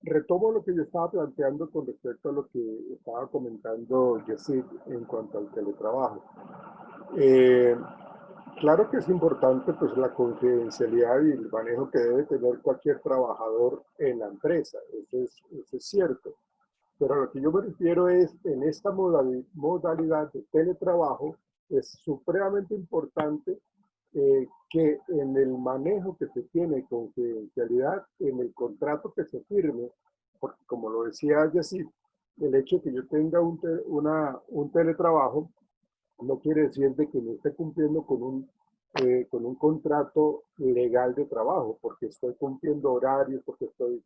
retomo lo que yo estaba planteando con respecto a lo que estaba comentando Yesid en cuanto al teletrabajo. Eh, claro que es importante pues la confidencialidad y el manejo que debe tener cualquier trabajador en la empresa, eso es cierto. Pero a lo que yo me refiero es, en esta modalidad de teletrabajo, es supremamente importante que en el manejo que se tiene de confidencialidad, en el contrato que se firme, porque como lo decía Jessy, el hecho de que yo tenga un teletrabajo no quiere decir de que no esté cumpliendo con un contrato legal de trabajo, porque estoy cumpliendo horarios, porque estoy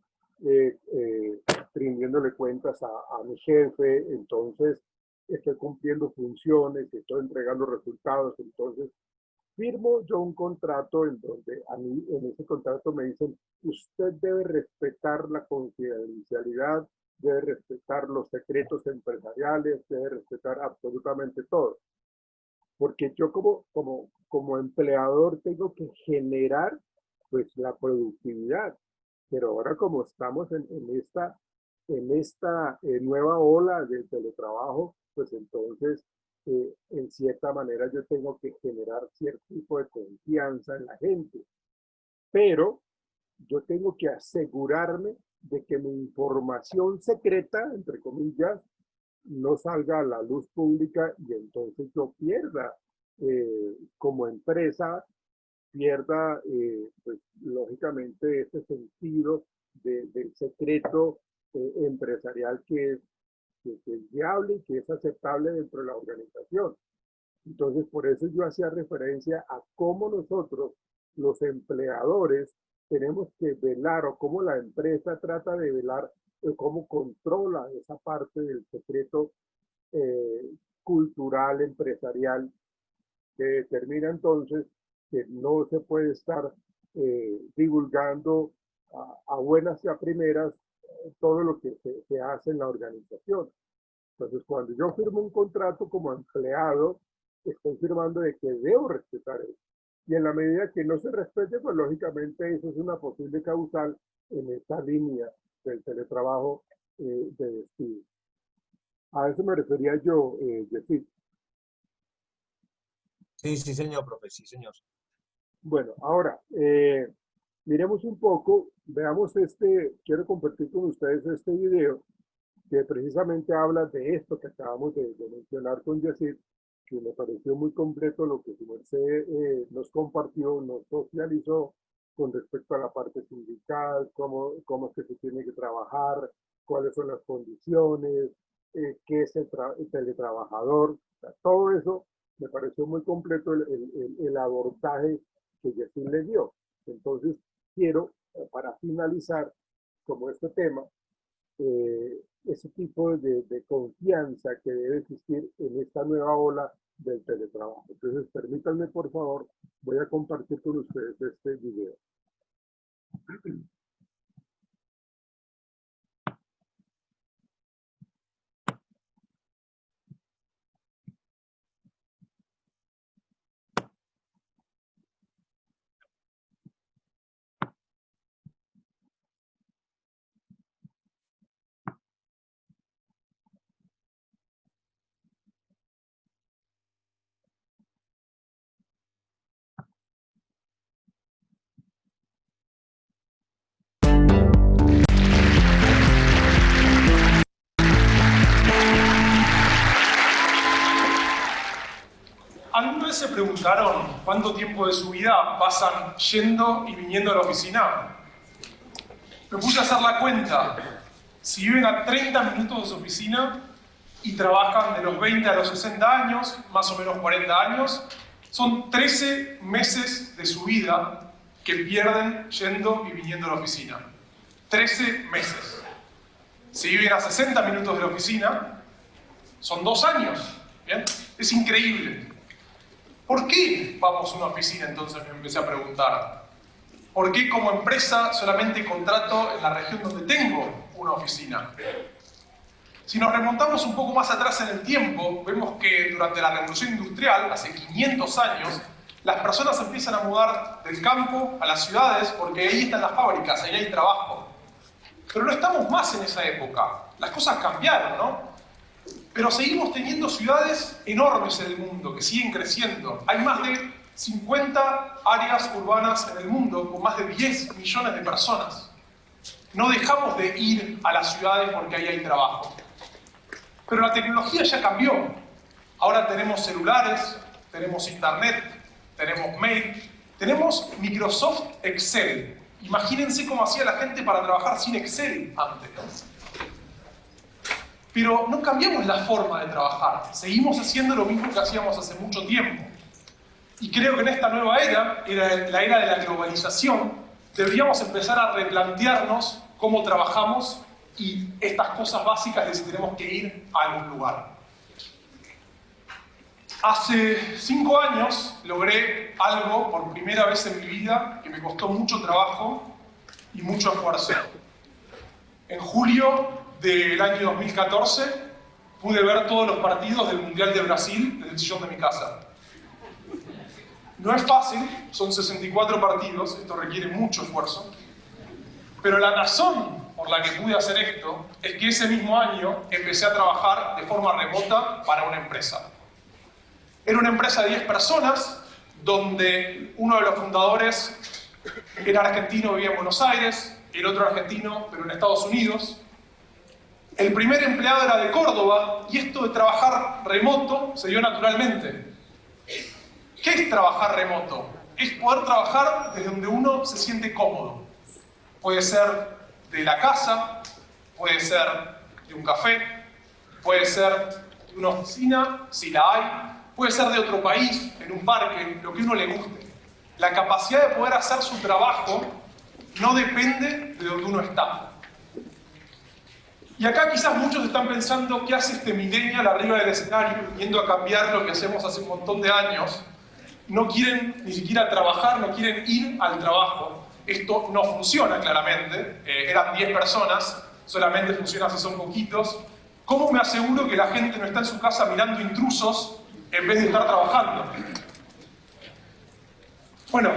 rindiéndole cuentas a mi jefe, entonces estoy cumpliendo funciones, estoy entregando resultados, entonces firmo yo un contrato en donde a mí en ese contrato me dicen usted debe respetar la confidencialidad, debe respetar los secretos empresariales, debe respetar absolutamente todo. Porque yo como empleador tengo que generar pues la productividad. Pero ahora como estamos en esta nueva ola del teletrabajo, pues entonces en cierta manera yo tengo que generar cierto tipo de confianza en la gente. Pero yo tengo que asegurarme de que mi información secreta, entre comillas, no salga a la luz pública y entonces yo pierda como empresa, pierda pues lógicamente ese sentido del secreto empresarial que es viable y que es aceptable dentro de la organización. Entonces, por eso yo hacía referencia a cómo nosotros, los empleadores, tenemos que velar o cómo la empresa trata de velar o cómo controla esa parte del secreto cultural, empresarial, que determina entonces que no se puede estar divulgando a buenas y a primeras todo lo que se hace en la organización. Entonces, cuando yo firmo un contrato como empleado, estoy firmando de que debo respetar eso. Y en la medida que no se respete, pues lógicamente eso es una posible causal en esta línea del teletrabajo de despido. A eso me refería yo, decir. Sí, sí, señor, profe, sí, señor. Bueno, ahora, miremos un poco, veamos quiero compartir con ustedes este video que precisamente habla de esto que acabamos de mencionar con Yacir, que me pareció muy completo lo que su merced nos compartió, nos socializó con respecto a la parte sindical, cómo es que se tiene que trabajar, cuáles son las condiciones, qué es el teletrabajador, o sea, todo eso me pareció muy completo el abordaje que Yacir le dio. Entonces, quiero, para finalizar como este tema, ese tipo de confianza que debe existir en esta nueva ola del teletrabajo. Entonces, permítanme, por favor, voy a compartir con ustedes este video. ¿Alguna vez se preguntaron cuánto tiempo de su vida pasan yendo y viniendo a la oficina? Me puse a hacer la cuenta. Si viven a 30 minutos de su oficina y trabajan de los 20 a los 60 años, más o menos 40 años, son 13 meses de su vida que pierden yendo y viniendo a la oficina. 13 meses. Si viven a 60 minutos de la oficina, son 2 años. ¿Bien? Es increíble. ¿Por qué vamos a una oficina entonces? Me empecé a preguntar. ¿Por qué como empresa solamente contrato en la región donde tengo una oficina? Si nos remontamos un poco más atrás en el tiempo, vemos que durante la Revolución Industrial, hace 500 años, las personas empiezan a mudar del campo a las ciudades porque ahí están las fábricas, ahí hay trabajo. Pero no estamos más en esa época. Las cosas cambiaron, ¿no? Pero seguimos teniendo ciudades enormes en el mundo, que siguen creciendo. Hay más de 50 áreas urbanas en el mundo con más de 10 millones de personas. No dejamos de ir a las ciudades porque ahí hay trabajo. Pero la tecnología ya cambió. Ahora tenemos celulares, tenemos internet, tenemos mail, tenemos Microsoft Excel. Imagínense cómo hacía la gente para trabajar sin Excel antes. Pero no cambiamos la forma de trabajar. Seguimos haciendo lo mismo que hacíamos hace mucho tiempo. Y creo que en esta nueva era la era de la globalización, deberíamos empezar a replantearnos cómo trabajamos y estas cosas básicas de si tenemos que ir a algún lugar. Hace 5 años logré algo por primera vez en mi vida que me costó mucho trabajo y mucho esfuerzo. En julio del año 2014 pude ver todos los partidos del Mundial de Brasil desde el sillón de mi casa. No es fácil, son 64 partidos, esto requiere mucho esfuerzo, pero la razón por la que pude hacer esto es que ese mismo año empecé a trabajar de forma remota para una empresa. Era una empresa de 10 personas, donde uno de los fundadores era argentino, vivía en Buenos Aires, el otro argentino, pero en Estados Unidos. El primer empleado era de Córdoba, y esto de trabajar remoto se dio naturalmente. ¿Qué es trabajar remoto? Es poder trabajar desde donde uno se siente cómodo. Puede ser de la casa, puede ser de un café, puede ser de una oficina, si la hay, puede ser de otro país, en un parque, lo que a uno le guste. La capacidad de poder hacer su trabajo no depende de donde uno está. Y acá quizás muchos están pensando, ¿qué hace este millennial arriba del escenario, yendo a cambiar lo que hacemos hace un montón de años? No quieren ni siquiera trabajar, no quieren ir al trabajo. Esto no funciona claramente. Eran 10 personas, solamente funciona si son poquitos. ¿Cómo me aseguro que la gente no está en su casa mirando intrusos en vez de estar trabajando? Bueno,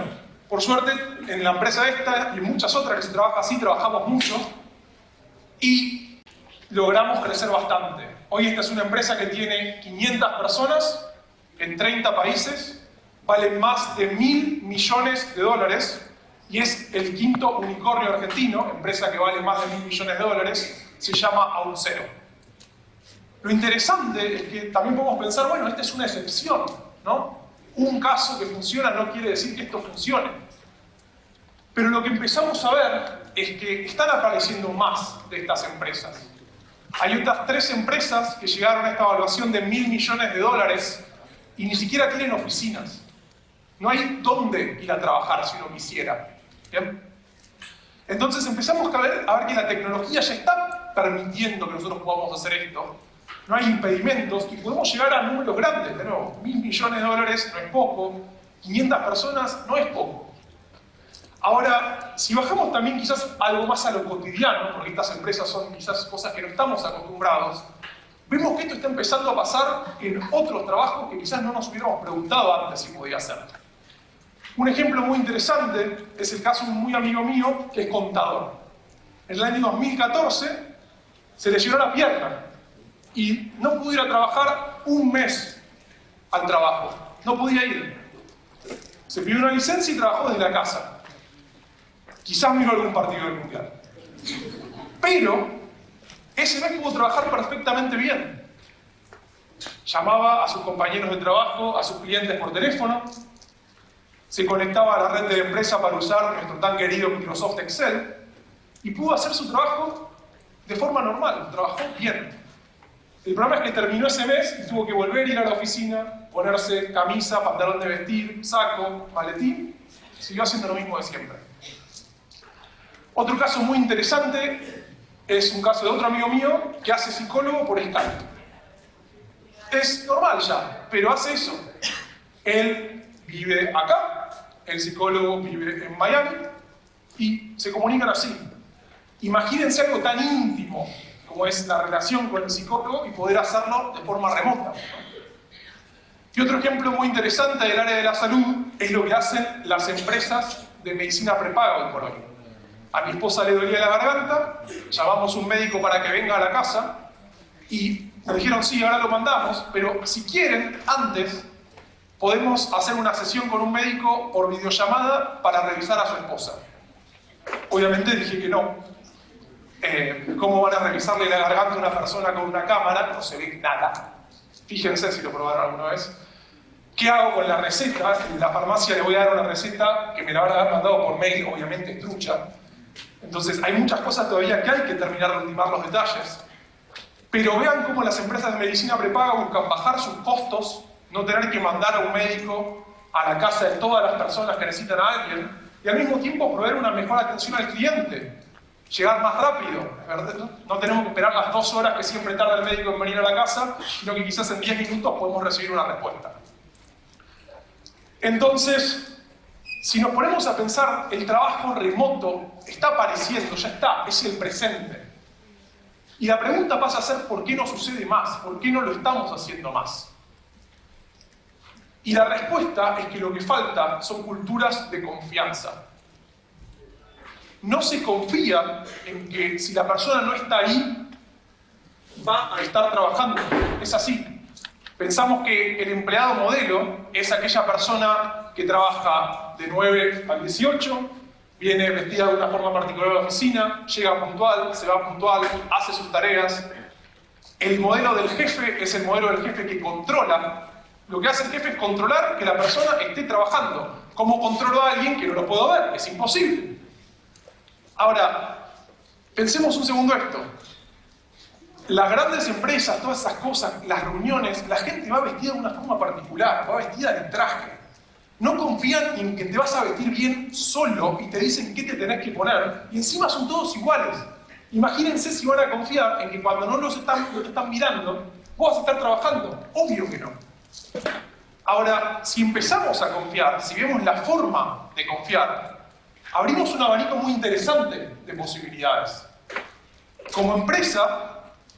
por suerte, en la empresa esta y en muchas otras que se trabaja así, trabajamos mucho y logramos crecer bastante. Hoy esta es una empresa que tiene 500 personas en 30 países, vale más de $1.000 millones y es el quinto unicornio argentino, empresa que vale más de $1.000 millones, se llama Auth0. Lo interesante es que también podemos pensar, bueno, esta es una excepción, ¿no? Un caso que funciona no quiere decir que esto funcione. Pero lo que empezamos a ver es que están apareciendo más de estas empresas. Hay otras 3 empresas que llegaron a esta evaluación de $1.000 millones y ni siquiera tienen oficinas. No hay dónde ir a trabajar si uno quisiera. ¿Bien? Entonces empezamos a ver que la tecnología ya está permitiendo que nosotros podamos hacer esto. No hay impedimentos y podemos llegar a números grandes. De nuevo, $1.000 millones no es poco, 500 personas no es poco. Ahora, si bajamos también quizás algo más a lo cotidiano, porque estas empresas son quizás cosas que no estamos acostumbrados, vemos que esto está empezando a pasar en otros trabajos que quizás no nos hubiéramos preguntado antes si podía hacer. Un ejemplo muy interesante es el caso de un muy amigo mío que es contador. En el año 2014 se lesionó la pierna y no pudo ir a trabajar un mes al trabajo. No podía ir. Se pidió una licencia y trabajó desde la casa. Quizás miró algún partido del Mundial. Pero ese mes pudo trabajar perfectamente bien. Llamaba a sus compañeros de trabajo, a sus clientes por teléfono, se conectaba a la red de la empresa para usar nuestro tan querido Microsoft Excel y pudo hacer su trabajo de forma normal, trabajó bien. El problema es que terminó ese mes y tuvo que volver a ir a la oficina, ponerse camisa, pantalón de vestir, saco, maletín, siguió haciendo lo mismo de siempre. Otro caso muy interesante es un caso de otro amigo mío que hace psicólogo por Skype. Es normal ya, pero hace eso. Él vive acá, el psicólogo vive en Miami y se comunican así. Imagínense algo tan íntimo como es la relación con el psicólogo y poder hacerlo de forma remota. Y otro ejemplo muy interesante del área de la salud es lo que hacen las empresas de medicina prepaga hoy por hoy. A mi esposa le dolía la garganta, llamamos a un médico para que venga a la casa y nos dijeron, sí, ahora lo mandamos, pero si quieren, antes podemos hacer una sesión con un médico por videollamada para revisar a su esposa. Obviamente dije que no. ¿Cómo van a revisarle la garganta a una persona con una cámara? No se ve nada. Fíjense si lo probaron alguna vez. ¿Qué hago con la receta? En la farmacia le voy a dar una receta que me la van a haber mandado por mail, obviamente trucha. Entonces hay muchas cosas todavía que hay que terminar de ultimar los detalles. Pero vean cómo las empresas de medicina prepaga buscan bajar sus costos, no tener que mandar a un médico a la casa de todas las personas que necesitan a alguien, y al mismo tiempo proveer una mejor atención al cliente. Llegar más rápido, ¿verdad? No tenemos que esperar las 2 horas que siempre tarda el médico en venir a la casa, sino que quizás en 10 minutos podemos recibir una respuesta. Entonces, si nos ponemos a pensar, el trabajo remoto está apareciendo, ya está, es el presente. Y la pregunta pasa a ser, ¿por qué no sucede más? ¿Por qué no lo estamos haciendo más? Y la respuesta es que lo que falta son culturas de confianza. No se confía en que si la persona no está ahí, va a estar trabajando. Es así. Pensamos que el empleado modelo es aquella persona que trabaja de 9 al 18, viene vestida de una forma particular a la oficina, llega puntual, se va puntual, hace sus tareas. El modelo del jefe es el modelo del jefe que controla. Lo que hace el jefe es controlar que la persona esté trabajando. ¿Cómo controlo a alguien que no lo puedo ver? Es imposible. Ahora, pensemos un segundo esto. Las grandes empresas, todas esas cosas, las reuniones, la gente va vestida de una forma particular, va vestida de traje. No confían en que te vas a vestir bien solo y te dicen qué te tenés que poner, y encima son todos iguales. Imagínense si van a confiar en que cuando no los están mirando, vos vas a estar trabajando. Obvio que no. Ahora, si empezamos a confiar, si vemos la forma de confiar, abrimos un abanico muy interesante de posibilidades. Como empresa,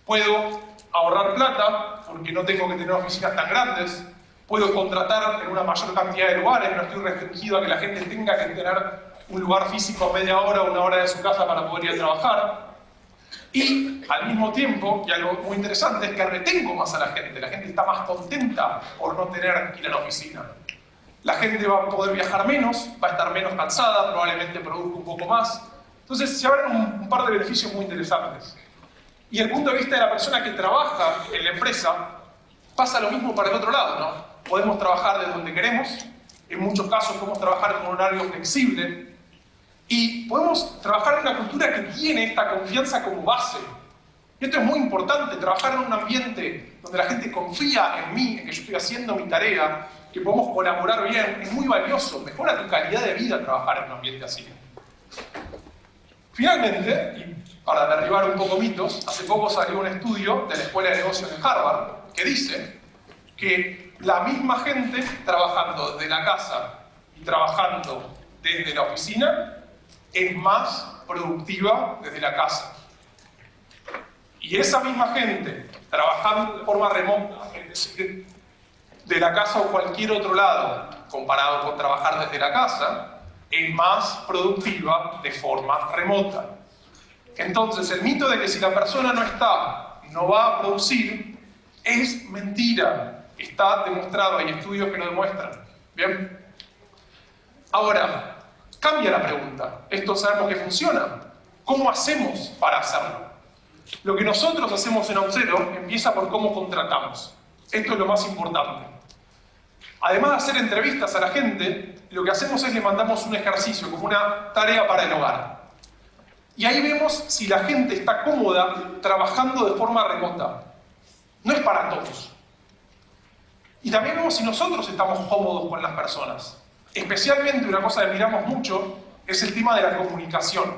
puedo ahorrar plata porque no tengo que tener oficinas tan grandes, puedo contratar en una mayor cantidad de lugares, no estoy restringido a que la gente tenga que tener un lugar físico a media hora o 1 hora de su casa para poder ir a trabajar. Y al mismo tiempo, y algo muy interesante, es que retengo más a la gente está más contenta por no tener que ir a la oficina. La gente va a poder viajar menos, va a estar menos cansada, probablemente produzca un poco más. Entonces se abren un par de beneficios muy interesantes. Y el punto de vista de la persona que trabaja en la empresa, pasa lo mismo para el otro lado, ¿no? Podemos trabajar desde donde queremos, en muchos casos podemos trabajar con un horario flexible, y podemos trabajar en una cultura que tiene esta confianza como base. Y esto es muy importante, trabajar en un ambiente donde la gente confía en mí, en que yo estoy haciendo mi tarea, que podemos colaborar bien, es muy valioso, mejora tu calidad de vida trabajar en un ambiente así. Finalmente, y para derribar un poco mitos, hace poco salió un estudio de la Escuela de Negocios de Harvard que dice que la misma gente trabajando desde la casa y trabajando desde la oficina es más productiva desde la casa. Y esa misma gente trabajando de forma remota, es decir, de la casa o cualquier otro lado, comparado con trabajar desde la casa, es más productiva de forma remota. Entonces, el mito de que si la persona no está, no va a producir, es mentira. Está demostrado, hay estudios que lo demuestran. ¿Bien? Ahora, cambia la pregunta. Esto sabemos que funciona. ¿Cómo hacemos para hacerlo? Lo que nosotros hacemos en Auth0 empieza por cómo contratamos. Esto es lo más importante. Además de hacer entrevistas a la gente, lo que hacemos es le mandamos un ejercicio, como una tarea para el hogar. Y ahí vemos si la gente está cómoda trabajando de forma remota. No es para todos. Y también vemos si nosotros estamos cómodos con las personas. Especialmente una cosa que miramos mucho es el tema de la comunicación.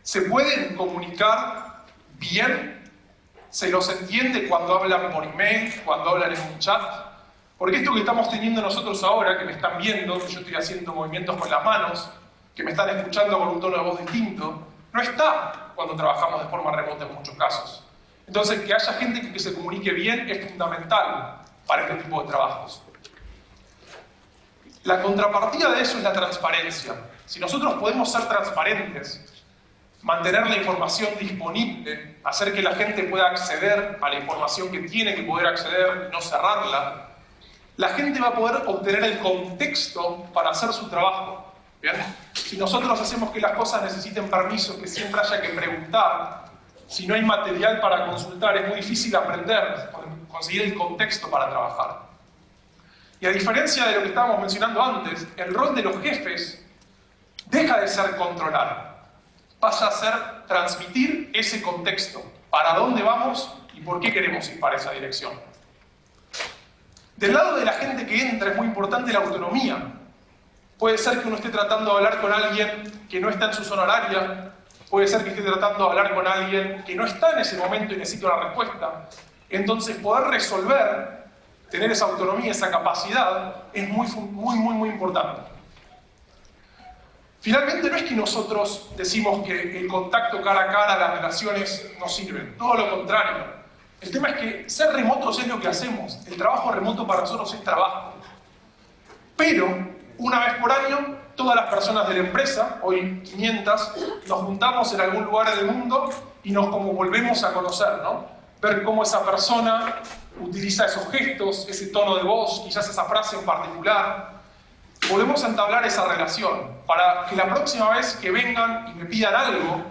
¿Se pueden comunicar bien? ¿Se los entiende cuando hablan por email, cuando hablan en un chat? Porque esto que estamos teniendo nosotros ahora, que me están viendo, que yo estoy haciendo movimientos con las manos, que me están escuchando con un tono de voz distinto, no está cuando trabajamos de forma remota en muchos casos. Entonces, que haya gente que se comunique bien es fundamental para este tipo de trabajos. La contrapartida de eso es la transparencia. Si nosotros podemos ser transparentes, mantener la información disponible, hacer que la gente pueda acceder a la información que tiene que poder acceder y no cerrarla, la gente va a poder obtener el contexto para hacer su trabajo. ¿Bien? Si nosotros hacemos que las cosas necesiten permiso, que siempre haya que preguntar, si no hay material para consultar, es muy difícil aprender, conseguir el contexto para trabajar. Y a diferencia de lo que estábamos mencionando antes, el rol de los jefes deja de ser controlar, pasa a ser transmitir ese contexto, para dónde vamos y por qué queremos ir para esa dirección. Del lado de la gente que entra es muy importante la autonomía. Puede ser que uno esté tratando de hablar con alguien que no está en su zona horaria, puede ser que esté tratando de hablar con alguien que no está en ese momento y necesita una respuesta. Entonces poder resolver, tener esa autonomía, esa capacidad, es muy importante. Finalmente no es que nosotros decimos que el contacto cara a cara, las relaciones no sirven, todo lo contrario. El tema es que ser remotos es lo que hacemos, el trabajo remoto para nosotros es trabajo. Pero, una vez por año, todas las personas de la empresa, hoy 500, nos juntamos en algún lugar del mundo y nos como volvemos a conocer, ¿no? Ver cómo esa persona utiliza esos gestos, ese tono de voz, quizás esa frase en particular. Podemos entablar esa relación para que la próxima vez que vengan y me pidan algo,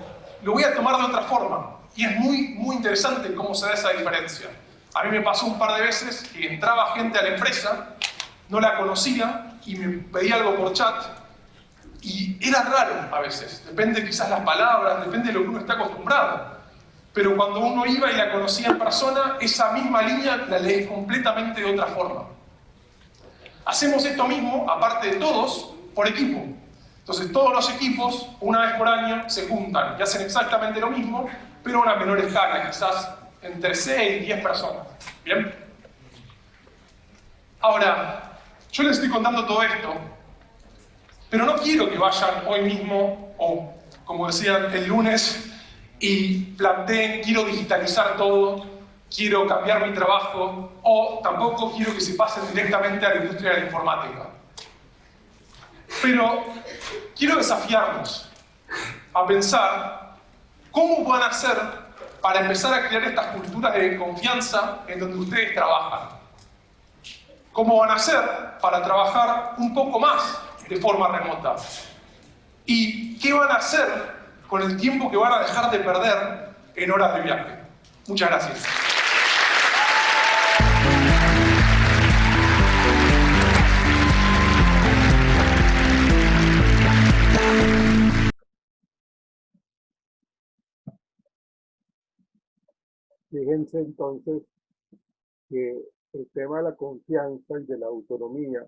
lo voy a tomar de otra forma. Y es muy interesante cómo se da esa diferencia. A mí me pasó un par de veces que entraba gente a la empresa, no la conocía y me pedía algo por chat y era raro a veces, depende quizás las palabras, depende de lo que uno está acostumbrado. Pero cuando uno iba y la conocía en persona, esa misma línea la lees completamente de otra forma. Hacemos esto mismo, aparte de todos, por equipo. Entonces todos los equipos, una vez por año, se juntan y hacen exactamente lo mismo, pero a una menor escala, quizás entre 6 y 10 personas. ¿Bien? Ahora, yo les estoy contando todo esto, pero no quiero que vayan hoy mismo, o como decían el lunes, y planteen, quiero digitalizar todo, quiero cambiar mi trabajo, o tampoco quiero que se pasen directamente a la industria de la informática. Pero quiero desafiarnos a pensar cómo van a hacer para empezar a crear estas culturas de confianza en donde ustedes trabajan. ¿Cómo van a hacer para trabajar un poco más de forma remota? ¿Y qué van a hacer con el tiempo que van a dejar de perder en horas de viaje? Muchas gracias. Fíjense entonces que el tema de la confianza y de la autonomía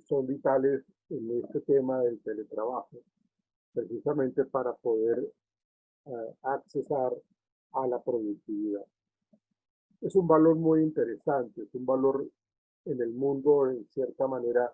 son vitales en este tema del teletrabajo, precisamente para poder accesar a la productividad. Es un valor muy interesante, es un valor en el mundo, en cierta manera,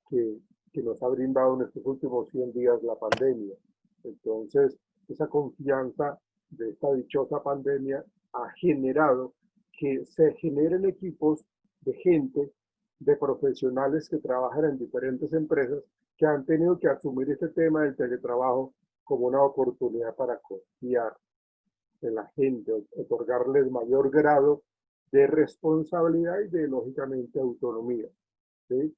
que nos ha brindado en estos últimos 100 días la pandemia. Entonces, esa confianza de esta dichosa pandemia ha generado que se generen equipos de gente, de profesionales que trabajan en diferentes empresas que han tenido que asumir este tema del teletrabajo como una oportunidad para confiar en la gente, otorgarles mayor grado de responsabilidad y de, lógicamente, autonomía. ¿Sí?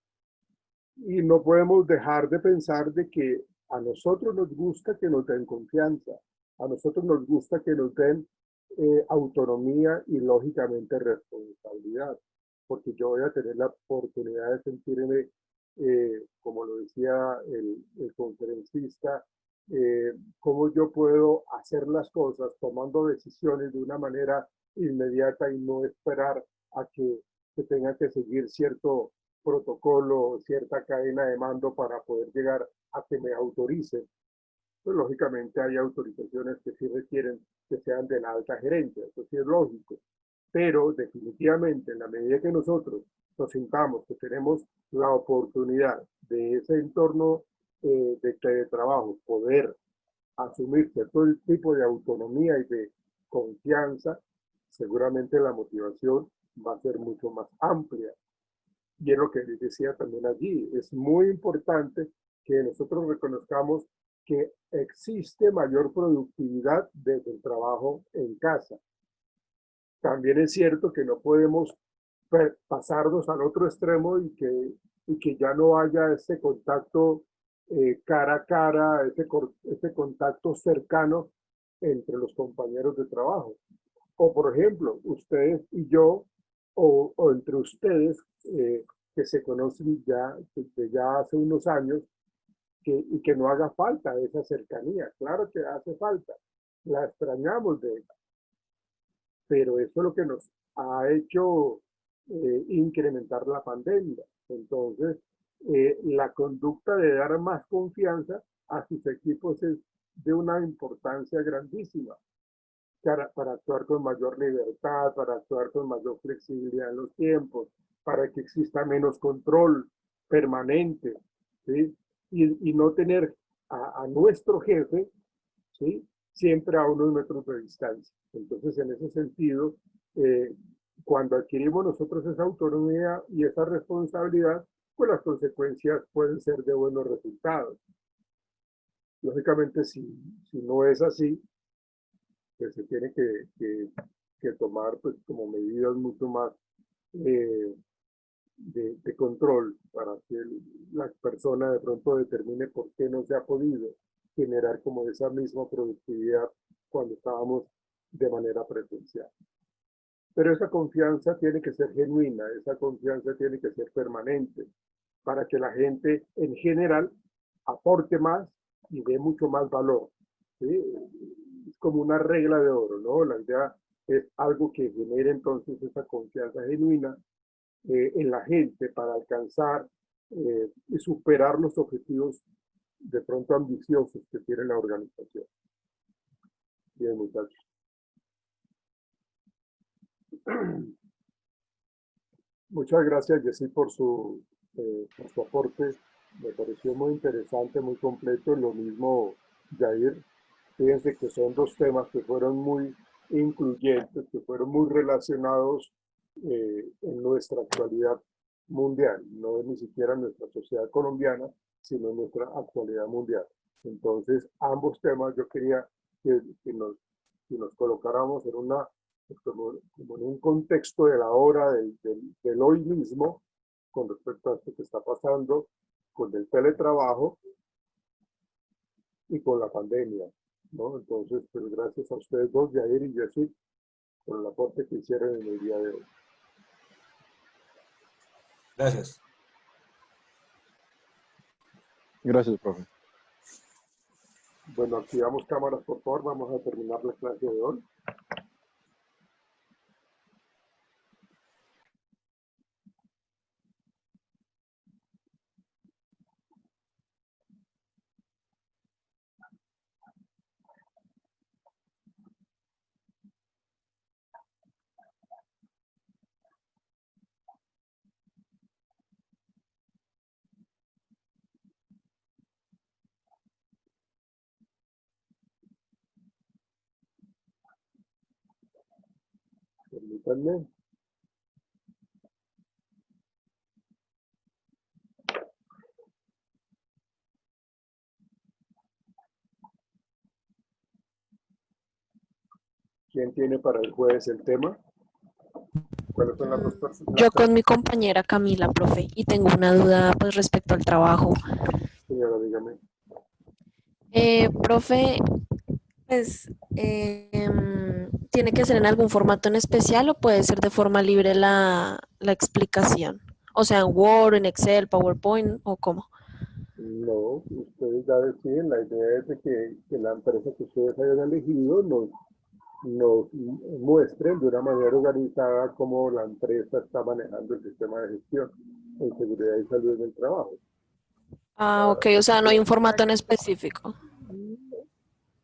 Y no podemos dejar de pensar de que a nosotros nos gusta que nos den confianza, a nosotros nos gusta que nos den autonomía y, lógicamente, responsabilidad, porque yo voy a tener la oportunidad de sentirme, como lo decía el conferencista, cómo yo puedo hacer las cosas tomando decisiones de una manera inmediata y no esperar a que se tenga que seguir cierto protocolo, cierta cadena de mando para poder llegar a que me autoricen. Pues lógicamente hay autorizaciones que sí requieren que sean de la alta gerencia, eso sí es lógico, pero definitivamente en la medida que nosotros nos sintamos que tenemos la oportunidad de ese entorno de teletrabajo, poder asumir cierto tipo de autonomía y de confianza, seguramente la motivación va a ser mucho más amplia. Y es lo que les decía también allí. Es muy importante que nosotros reconozcamos que existe mayor productividad desde el trabajo en casa. También es cierto que no podemos pasarnos al otro extremo y que ya no haya ese contacto cara a cara, ese contacto cercano entre los compañeros de trabajo. O por ejemplo, ustedes y yo, o entre ustedes que se conocen ya desde ya hace unos años, y que no haga falta esa cercanía. Claro que hace falta, la extrañamos de él, pero eso es lo que nos ha hecho incrementar la pandemia. Entonces, la conducta de dar más confianza a sus equipos es de una importancia grandísima para actuar con mayor libertad, para actuar con mayor flexibilidad en los tiempos, para que exista menos control permanente, ¿sí? Y no tener a nuestro jefe, ¿sí? Siempre a unos metros de distancia. Entonces, en ese sentido, cuando adquirimos nosotros esa autonomía y esa responsabilidad, pues las consecuencias pueden ser de buenos resultados. Lógicamente, si no es así, pues se tiene que tomar pues, como medidas mucho más de control para que la persona de pronto determine por qué no se ha podido generar como esa misma productividad cuando estábamos de manera presencial. Pero esa confianza tiene que ser genuina, esa confianza tiene que ser permanente para que la gente en general aporte más y dé mucho más valor. ¿Sí? Es como una regla de oro, ¿no? La idea es algo que genere entonces esa confianza genuina en la gente para alcanzar y superar los objetivos de pronto ambiciosos que tiene la organización. Bien, muchachos. Muchas gracias, Jessy, por su aporte. Me pareció muy interesante, muy completo. Lo mismo, Jair. Fíjense que son dos temas que fueron muy incluyentes, que fueron muy relacionados en nuestra actualidad mundial, no ni siquiera en nuestra sociedad colombiana, sino en nuestra actualidad mundial. Entonces, ambos temas yo quería que nos colocáramos en una, pues como en un contexto de la hora, del hoy mismo, con respecto a esto que está pasando con el teletrabajo y con la pandemia, ¿no? Entonces, pues gracias a ustedes dos, Jair y Jessy, por el aporte que hicieron en el día de hoy. Gracias. Gracias, profe. Bueno, activamos cámaras, por favor. Vamos a terminar la clase de hoy. Permítanme. ¿Quién tiene para el jueves el tema? ¿Cuáles son las dos personas? Yo con mi compañera Camila, profe, y tengo una duda pues respecto al trabajo. Señora, dígame. Profe, pues, ¿tiene que ser en algún formato en especial o puede ser de forma libre la explicación? O sea, en Word, en Excel, PowerPoint o cómo. No, ustedes ya deciden. La idea es de que la empresa que ustedes hayan elegido nos muestren de una manera organizada cómo la empresa está manejando el sistema de gestión en seguridad y salud en el trabajo. Ah, ok, o sea, no hay un formato en específico.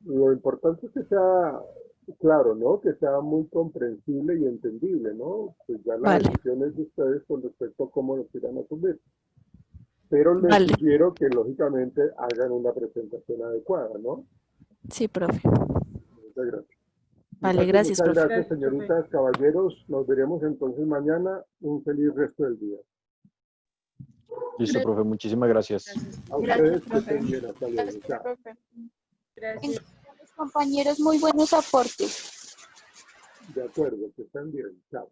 Lo importante es que sea claro, ¿no? Que sea muy comprensible y entendible, ¿no? Pues ya la Vale. decisión es de ustedes con respecto a cómo lo quieran asumir. Pero les Vale. sugiero que lógicamente hagan una presentación adecuada, ¿no? Sí, profe. Muchas gracias. Vale, Muchachos, gracias, muchas profe. gracias, señoritas, caballeros. Nos veremos entonces mañana. Un feliz resto del día. Listo, profe, muchísimas gracias. A Gracias, ustedes que profe. estén bien, hasta luego. Chao. Gracias. Compañeros, muy buenos aportes. De acuerdo, que estén bien. Chao.